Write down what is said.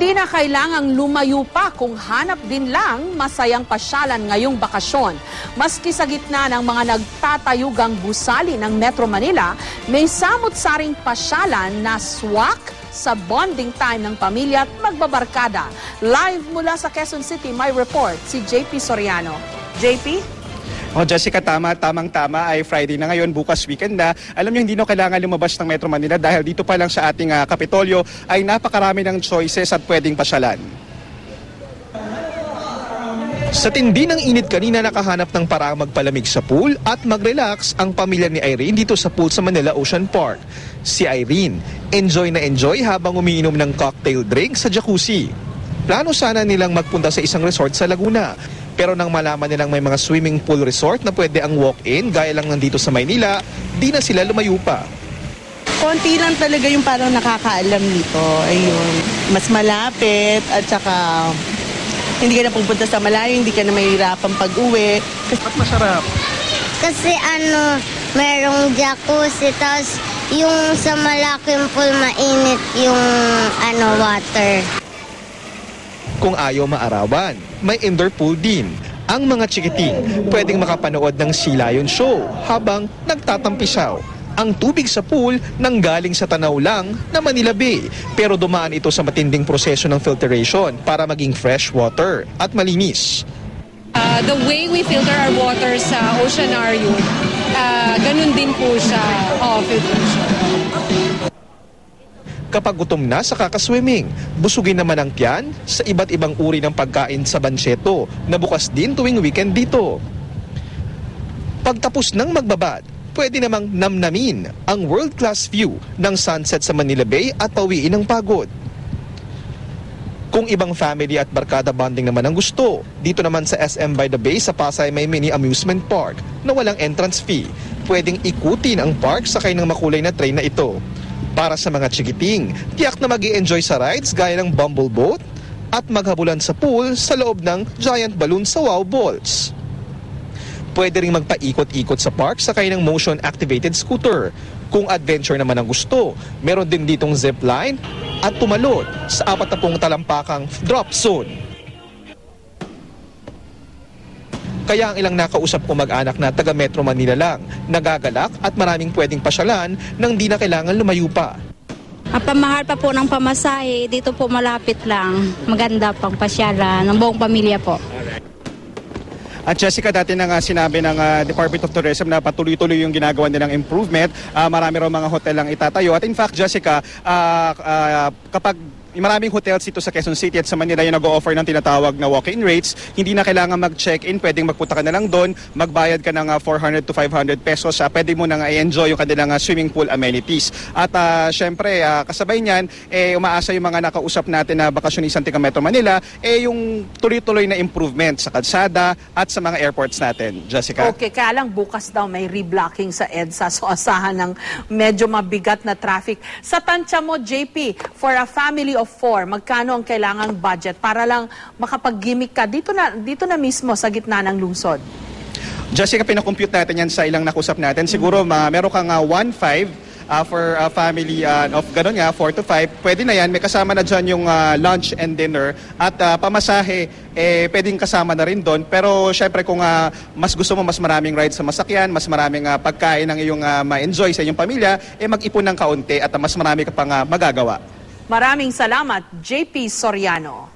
Hindi na kailangang lumayo pa kung hanap din lang masayang pasyalan ngayong bakasyon. Maski sa gitna ng mga nagtatayugang gusali ng Metro Manila, may samot-saring pasyalan na swak sa bonding time ng pamilya at magbabarkada. Live mula sa Quezon City, may report si JP Soriano. JP? Jessica, tamang-tama ay Friday na ngayon, bukas weekend na. Alam niyo, hindi na kailangan lumabas ng Metro Manila dahil dito pa lang sa ating Kapitolyo ay napakarami ng choices at pwedeng pasyalan. Sa tindi ng init kanina, nakahanap ng paraang magpalamig sa pool at mag-relax ang pamilya ni Irene dito sa pool sa Manila Ocean Park. Si Irene, enjoy na enjoy habang umiinom ng cocktail drink sa jacuzzi. Plano sana nilang magpunta sa isang resort sa Laguna. Pero nang malaman nilang may mga swimming pool resort na pwede ang walk-in, gaya lang nandito sa Maynila, di na sila lumayo pa. Konti lang talaga yung parang nakakaalam nito. Ayun, mas malapit at saka hindi ka na pupunta sa malayo, hindi ka na mahihirapan pag-uwi. Ba't masarap? Kasi merong jacuzzi, tapos yung sa malaking pool mainit yung water. Kung ayaw maarawan, may indoor pool din. Ang mga chikiting pwedeng makapanood ng Sea Lion Show habang nagtatampisaw. Ang tubig sa pool nanggaling sa tanaw lang na Manila Bay, pero dumaan ito sa matinding proseso ng filtration para maging fresh water at malinis. The way we filter our water sa Oceanarium, ganun din po siya filtration. Kapag gutom na sa kakaswimming, busugin naman ang tiyan sa iba't ibang uri ng pagkain sa Banseto na bukas din tuwing weekend dito. Pagtapos ng magbabad, pwede namang namnamin ang world-class view ng sunset sa Manila Bay at pawiin ang pagod. Kung ibang family at barkada bonding naman ang gusto, dito naman sa SM by the Bay sa Pasay may mini amusement park na walang entrance fee. Pwedeng ikutin ang park sakay ng makulay na train na ito. Para sa mga chikiting, tiyak na mag-i-enjoy sa rides gaya ng Bumble Boat at maghabulan sa pool sa loob ng giant balloon sa Wow Balls. Pwede rin magpaikot-ikot sa park sakay ng motion-activated scooter. Kung adventure naman ang gusto, meron din ditong zipline at tumalon sa 40 talampakang drop zone. Kaya ang ilang nakausap ko mag-anak na taga Metro Manila lang, nagagalak at maraming pwedeng pasyalan nang di na kailangan lumayo pa. Ang pamahal pa po ng pamasahe, dito po malapit lang. Maganda pang pasyalan ng buong pamilya po. At Jessica, dati na nga sinabi ng Department of Tourism na patuloy-tuloy yung ginagawa nilang improvement. Marami raw mga hotel ang itatayo. At in fact, Jessica, kapag maraming hotels dito sa Quezon City at sa Manila yung nag-o-offer ng tinatawag na walk-in rates, hindi na kailangan mag-check-in, pwedeng magpunta ka na lang doon, magbayad ka ng 400 to 500 pesos, pwede mo nang i-enjoy yung kanilang swimming pool amenities. At syempre, kasabay niyan, umaasa yung mga nakausap natin na bakasyonisang taga Metro Manila, yung tuloy-tuloy na improvement sa kalsada at sa mga airports natin. Jessica? Okay, kaya lang bukas daw may reblocking sa EDSA, so asahan ng medyo mabigat na traffic. Sa tansya mo, JP, for a family of 4, magkano ang kailangang budget para lang makapag-gimmick ka dito na mismo sa gitna ng lungsod? Jessica, pinakompute natin yan sa ilang nakusap natin. Siguro meron kang 1.5 for a family of gano'n nga, 4 to 5. Pwede na yan. May kasama na dyan yung lunch and dinner. At pamasahe, pwedeng kasama na rin doon. Pero syempre kung mas gusto mo mas maraming rides sa masakyan, mas maraming pagkain ng iyong ma-enjoy sa iyong pamilya, mag-ipon ng kaunti at mas marami ka pang magagawa. Maraming salamat, JP Soriano.